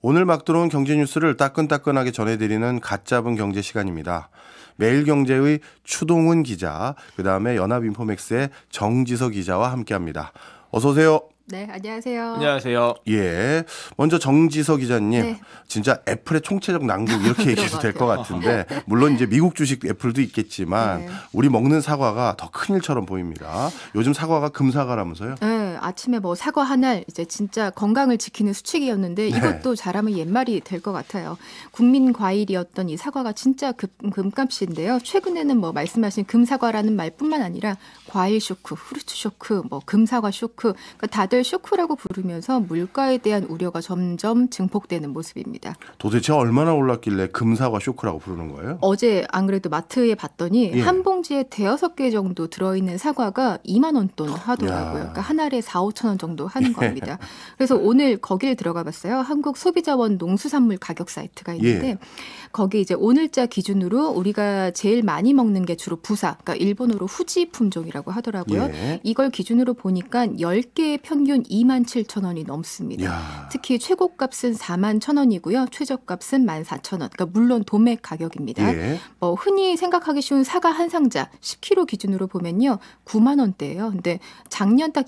오늘 막 들어온 경제 뉴스를 따끈따끈하게 전해드리는 갓 잡은 경제 시간입니다. 매일경제의 추동훈 기자, 그다음에 연합인포맥스의 정지석 기자와 함께합니다. 어서 오세요. 네, 안녕하세요. 안녕하세요. 예, 먼저 정지석 기자님, 네. 진짜 애플의 총체적 난국 이렇게 얘기해도 될 것 같은데, 물론 이제 미국 주식 애플도 있겠지만 네. 우리 먹는 사과가 더 큰 일처럼 보입니다. 요즘 사과가 금사과라면서요? 네, 아침에 뭐 사과 한 알 이제 진짜 건강을 지키는 수칙이었는데 이것도 잘하면 옛말이 될 것 같아요. 국민 과일이었던 이 사과가 진짜 금값인데요. 최근에는 뭐 말씀하신 금사과라는 말뿐만 아니라 과일 쇼크, 후르츠 쇼크, 뭐 금사과 쇼크, 그러니까 다들 쇼크라고 부르면서 물가에 대한 우려가 점점 증폭되는 모습입니다. 도대체 얼마나 올랐길래 금사과 쇼크라고 부르는 거예요? 어제 안 그래도 마트에 봤더니 예. 한 봉지에 대여섯 개 정도 들어있는 사과가 2만 원 돈 하더라고요. 야. 그러니까 한 알에 4-5천 원 정도 하는 겁니다. 그래서 오늘 거기에 들어가 봤어요. 한국소비자원 농수산물 가격 사이트가 있는데 예. 거기 이제 오늘자 기준으로 우리가 제일 많이 먹는 게 주로 부사, 그러니까 일본어로 후지 품종이라고 하더라고요. 예. 이걸 기준으로 보니까 10개의 평균 2만 7천 원이 넘습니다. 야. 특히 최고값은 4만 1천 원이고요. 최저값은 14,000원. 그러니까 물론 도매 가격입니다. 예. 흔히 생각하기 쉬운 사과 한 상자 10kg 기준으로 보면요. 9만 원대예요. 근데 작년 딱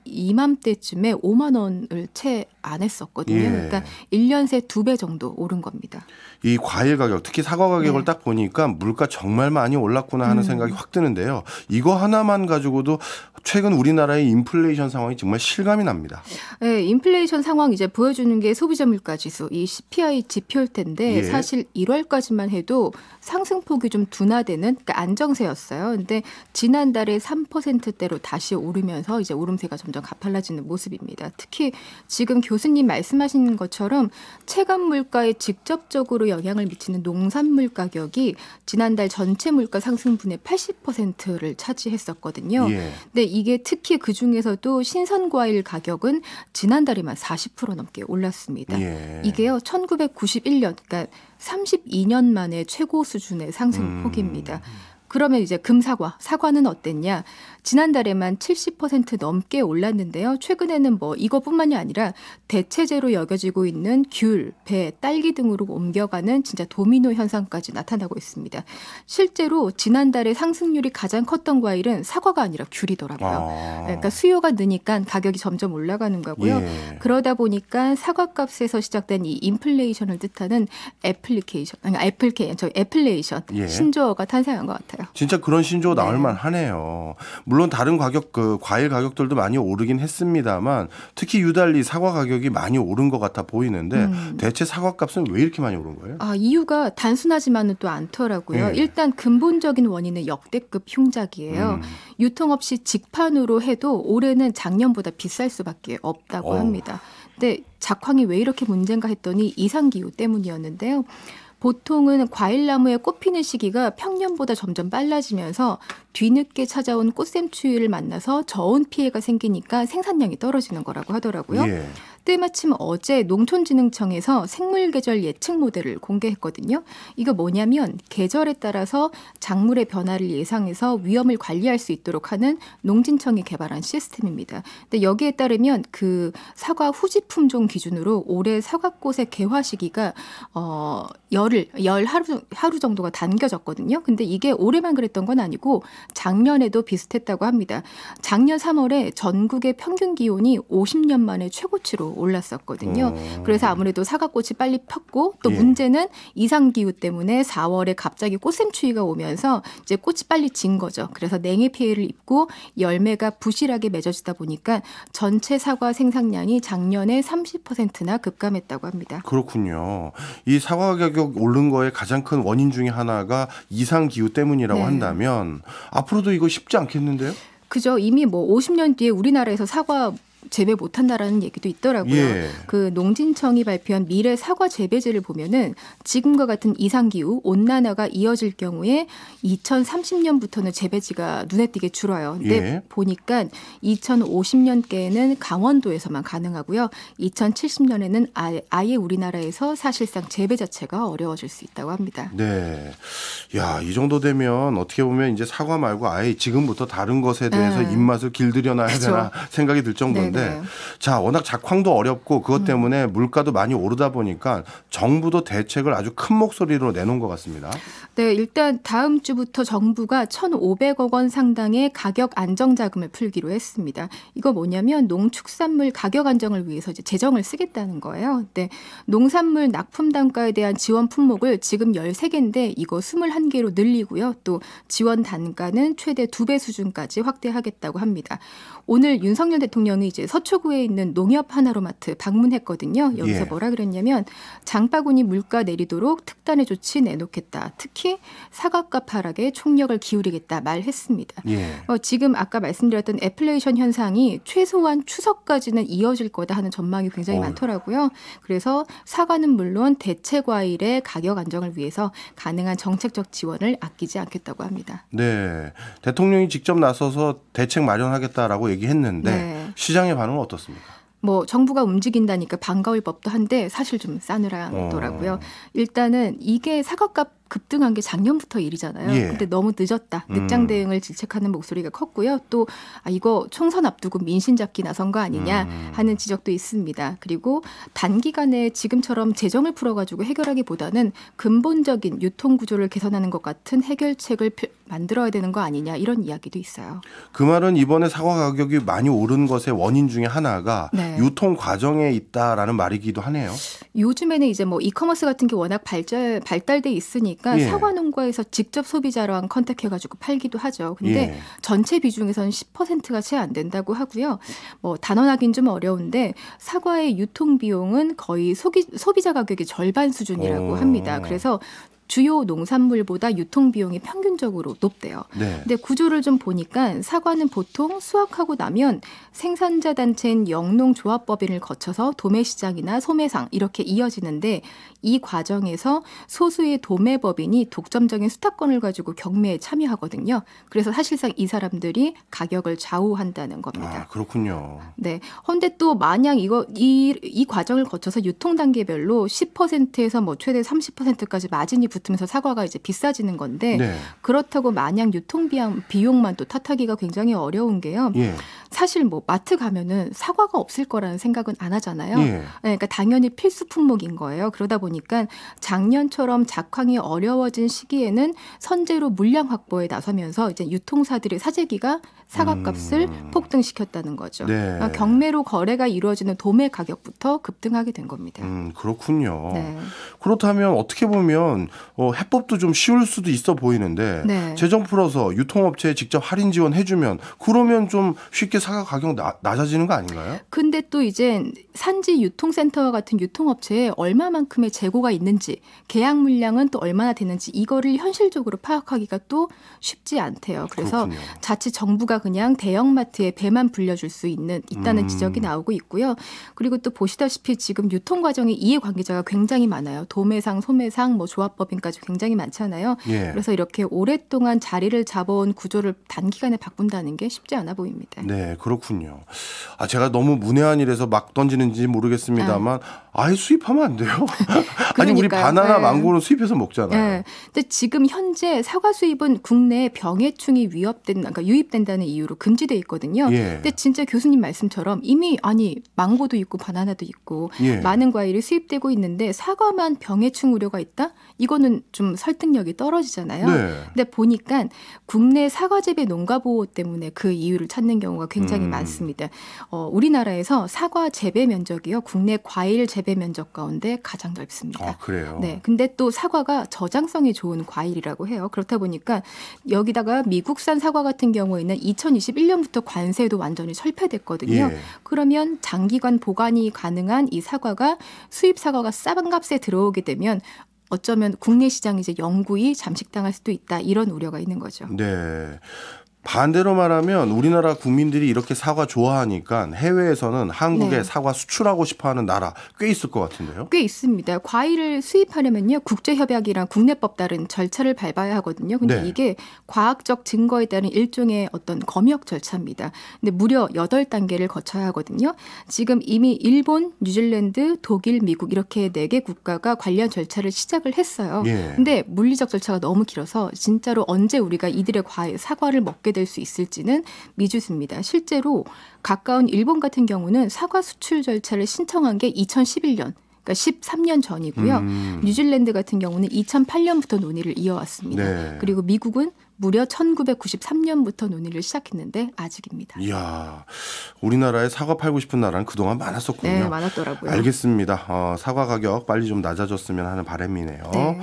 이맘때쯤에 5만 원을 채 안 했었거든요. 예. 그러니까 1년 새 2배 정도 오른 겁니다. 이 과일 가격, 특히 사과 가격을 네. 딱 보니까 물가 정말 많이 올랐구나 하는 생각이 확 드는데요. 이거 하나만 가지고도 최근 우리나라의 인플레이션 상황이 정말 실감이 납니다. 네, 인플레이션 상황 이제 보여주는 게 소비자 물가 지수, 이 CPI 지표일 텐데 예. 사실 1월까지만 해도 상승폭이 좀 둔화되는 그러니까 안정세였어요. 근데 지난달에 3%대로 다시 오르면서 이제 오름세가 점점 가팔라지는 모습입니다. 특히 지금 교수님 말씀하신 것처럼 체감 물가에 직접적으로 영향을 미치는 농산물 가격이 지난달 전체 물가 상승분의 80%를 차지했었거든요. 예. 근데 이게 특히 그중에서도 신선 과일 가격은 지난달에만 40% 넘게 올랐습니다. 예. 이게요 1991년 그러니까 32년 만에 최고 수준의 상승폭입니다. 그러면 이제 금사과, 사과는 어땠냐? 지난달에만 70% 넘게 올랐는데요. 최근에는 뭐 이것뿐만이 아니라 대체제로 여겨지고 있는 귤, 배, 딸기 등으로 옮겨가는 진짜 도미노 현상까지 나타나고 있습니다. 실제로 지난달에 상승률이 가장 컸던 과일은 사과가 아니라 귤이더라고요. 그러니까 수요가 느니까 가격이 점점 올라가는 거고요. 예. 그러다 보니까 사과값에서 시작된 이 인플레이션을 뜻하는 애플레이션 예. 신조어가 탄생한 것 같아요. 진짜 그런 신조어 나올 네. 만하네요. 물론 다른 가격, 과일 가격들도 많이 오르긴 했습니다만 특히 유달리 사과 가격이 많이 오른 것 같아 보이는데 대체 사과값은 왜 이렇게 많이 오른 거예요? 이유가 단순하지만은 또 않더라고요. 예. 일단 근본적인 원인은 역대급 흉작이에요. 유통 없이 직판으로 해도 올해는 작년보다 비쌀 수밖에 없다고 합니다. 근데 작황이 왜 이렇게 문제인가 했더니 이상기후 때문이었는데요. 보통은 과일나무에 꽃 피는 시기가 평년보다 점점 빨라지면서 뒤늦게 찾아온 꽃샘추위를 만나서 저온 피해가 생기니까 생산량이 떨어지는 거라고 하더라고요. 예. 때마침 어제 농촌진흥청에서 생물계절 예측 모델을 공개했거든요. 이거 뭐냐면 계절에 따라서 작물의 변화를 예상해서 위험을 관리할 수 있도록 하는 농진청이 개발한 시스템입니다. 근데 여기에 따르면 그 사과 후지 품종 기준으로 올해 사과꽃의 개화 시기가 열 하루 정도가 당겨졌거든요. 근데 이게 올해만 그랬던 건 아니고 작년에도 비슷했다고 합니다. 작년 3월에 전국의 평균 기온이 50년 만에 최고치로 올랐었거든요. 그래서 아무래도 사과꽃이 빨리 폈고 또 예. 문제는 이상기후 때문에 4월에 갑자기 꽃샘추위가 오면서 이제 꽃이 빨리 진 거죠. 그래서 냉해 피해를 입고 열매가 부실하게 맺어지다 보니까 전체 사과 생산량이 작년에 30%나 급감했다고 합니다. 그렇군요. 이 사과 가격 오른 거의 가장 큰 원인 중에 하나가 이상 기후 때문이라고 네. 한다면 앞으로도 이거 쉽지 않겠는데요? 그죠. 이미 뭐 50년 뒤에 우리나라에서 사과 재배 못한다라는 얘기도 있더라고요. 예. 그 농진청이 발표한 미래 사과 재배제를 보면은 지금과 같은 이상기후, 온난화가 이어질 경우에 2030년부터는 재배지가 눈에 띄게 줄어요. 근데 예. 보니까 2050년께에는 강원도에서만 가능하고요. 2070년에는 아예 우리나라에서 사실상 재배 자체가 어려워질 수 있다고 합니다. 네. 야, 이 정도 되면 어떻게 보면 이제 사과 말고 아예 지금부터 다른 것에 대해서 입맛을 길들여 놔야 그렇죠. 되나 생각이 들 정도인데 하는데 네네. 자, 워낙 작황도 어렵고 그것 때문에 물가도 많이 오르다 보니까 정부도 대책을 아주 큰 목소리로 내놓은 것 같습니다. 네, 일단 다음 주부터 정부가 1,500억 원 상당의 가격 안정 자금을 풀기로 했습니다. 이거 뭐냐면 농축산물 가격 안정을 위해서 이제 재정을 쓰겠다는 거예요. 네, 농산물 납품 단가에 대한 지원 품목을 지금 13개인데 이거 21개로 늘리고요. 또 지원 단가는 최대 2배 수준까지 확대하겠다고 합니다. 오늘 윤석열 대통령이 이제 서초구에 있는 농협 하나로마트 방문했거든요. 여기서 예. 뭐라 그랬냐면 장바구니 물가 내리도록 특단의 조치 내놓겠다. 특히 사과값 하락에 총력을 기울이겠다 말했습니다. 예. 지금 아까 말씀드렸던 애플레이션 현상이 최소한 추석까지는 이어질 거다 하는 전망이 굉장히 많더라고요. 그래서 사과는 물론 대체 과일의 가격 안정을 위해서 가능한 정책적 지원을 아끼지 않겠다고 합니다. 네. 대통령이 직접 나서서 대책 마련하겠다라고 얘기했는데 네. 시장의 반응은 어떻습니까? 뭐 정부가 움직인다니까 반가울 법도 한데 사실 좀 싸늘하더라고요. 일단은 이게 사과값 급등한 게 작년부터 일이잖아요. 예. 근데 너무 늦었다. 늑장 대응을 질책하는 목소리가 컸고요. 또 이거 총선 앞두고 민심 잡기 나선 거 아니냐 하는 지적도 있습니다. 그리고 단기간에 지금처럼 재정을 풀어가지고 해결하기보다는 근본적인 유통 구조를 개선하는 것 같은 해결책을 만들어야 되는 거 아니냐 이런 이야기도 있어요. 그 말은 이번에 사과 가격이 많이 오른 것의 원인 중에 하나가 네. 유통 과정에 있다라는 말이기도 하네요. 요즘에는 이제 뭐 이커머스 같은 게 워낙 발달돼 있으니까 예. 사과 농가에서 직접 소비자랑 컨택해가지고 팔기도 하죠. 근데 예. 전체 비중에서는 10%가 채 안 된다고 하고요. 뭐 단언하기는 좀 어려운데 사과의 유통 비용은 거의 소비자 가격의 절반 수준이라고 합니다. 그래서 주요 농산물보다 유통 비용이 평균적으로 높대요. 네. 근데 구조를 좀 보니까 사과는 보통 수확하고 나면 생산자 단체인 영농조합법인을 거쳐서 도매시장이나 소매상 이렇게 이어지는데 이 과정에서 소수의 도매법인이 독점적인 수탁권을 가지고 경매에 참여하거든요. 그래서 사실상 이 사람들이 가격을 좌우한다는 겁니다. 아, 그렇군요. 네. 그런데 또 만약 이 과정을 거쳐서 유통 단계별로 10%에서 뭐 최대 30%까지 마진이 붙으면서 사과가 이제 비싸지는 건데 네. 그렇다고 마냥 유통 비용만 또 탓하기가 굉장히 어려운 게요. 예. 사실 뭐 마트 가면은 사과가 없을 거라는 생각은 안 하잖아요. 예. 네, 그러니까 당연히 필수 품목인 거예요. 그러다 보니까 작년처럼 작황이 어려워진 시기에는 선제로 물량 확보에 나서면서 이제 유통사들의 사재기가 사과값을 폭등시켰다는 거죠. 네. 그러니까 경매로 거래가 이루어지는 도매 가격부터 급등하게 된 겁니다. 그렇군요. 네. 그렇다면 어떻게 보면 해법도 좀 쉬울 수도 있어 보이는데 네. 재정 풀어서 유통업체에 직접 할인 지원해주면 그러면 좀 쉽게 사과 가격 낮아지는 거 아닌가요? 근데 또 이제 산지 유통센터와 같은 유통업체에 얼마만큼의 재고가 있는지 계약 물량은 또 얼마나 되는지 이거를 현실적으로 파악하기가 또 쉽지 않대요. 그래서 그렇군요. 자칫 정부가 그냥 대형마트에 배만 불려줄 수 있다는 지적이 나오고 있고요. 그리고 또 보시다시피 지금 유통 과정에 이해관계자가 굉장히 많아요. 도매상, 소매상, 뭐 조합법인까지 굉장히 많잖아요. 예. 그래서 이렇게 오랫동안 자리를 잡아온 구조를 단기간에 바꾼다는 게 쉽지 않아 보입니다. 네, 그렇군요. 제가 너무 문외한 일에서 막 던지는지 모르겠습니다만 아예 수입하면 안 돼요? 아니 우리 그러니까요. 바나나 네. 망고는 수입해서 먹잖아요. 네. 근데 지금 현재 사과 수입은 국내에 병해충이 그러니까 유입된다는 이유로 금지돼 있거든요. 예. 근데 진짜 교수님 말씀처럼 이미 망고도 있고 바나나도 있고 예. 많은 과일이 수입되고 있는데 사과만 병해충 우려가 있다? 이거는 좀 설득력이 떨어지잖아요. 네. 근데 보니까 국내 사과 재배 농가 보호 때문에 그 이유를 찾는 경우가 굉장히 많습니다. 우리나라에서 사과 재배 면적이요. 국내 과일 재배 면적 가운데 가장 넓습니다. 아, 그래요? 네. 근데 또 사과가 저장성이 좋은 과일이라고 해요. 그렇다 보니까 여기다가 미국산 사과 같은 경우에는 2021년부터 관세도 완전히 철폐됐거든요. 예. 그러면 장기간 보관이 가능한 이 사과가 수입 사과가 싼 값에 들어오게 되면 어쩌면 국내 시장이 이제 영구히 잠식당할 수도 있다. 이런 우려가 있는 거죠. 네. 반대로 말하면 우리나라 국민들이 이렇게 사과 좋아하니까 해외에서는 한국에 네. 사과 수출하고 싶어하는 나라 꽤 있을 것 같은데요. 꽤 있습니다. 과일을 수입하려면요. 국제협약이랑 국내법 따른 절차를 밟아야 하거든요. 근데 네. 이게 과학적 증거에 따른 일종의 어떤 검역 절차입니다. 근데 무려 8단계를 거쳐야 하거든요. 지금 이미 일본, 뉴질랜드, 독일, 미국 이렇게 4개 국가가 관련 절차를 시작을 했어요. 예. 근데 물리적 절차가 너무 길어서 진짜로 언제 우리가 이들의 사과를 먹게 될 수 있을지는 미지수입니다. 실제로 가까운 일본 같은 경우는 사과 수출 절차를 신청한 게 2011년. 그러니까 13년 전이고요. 뉴질랜드 같은 경우는 2008년부터 논의를 이어왔습니다. 네. 그리고 미국은 무려 1993년부터 논의를 시작했는데 아직입니다. 이야, 우리나라에 사과 팔고 싶은 나라는 그동안 많았었군요. 네, 많았더라고요. 알겠습니다. 사과 가격 빨리 좀 낮아졌으면 하는 바람이네요. 네.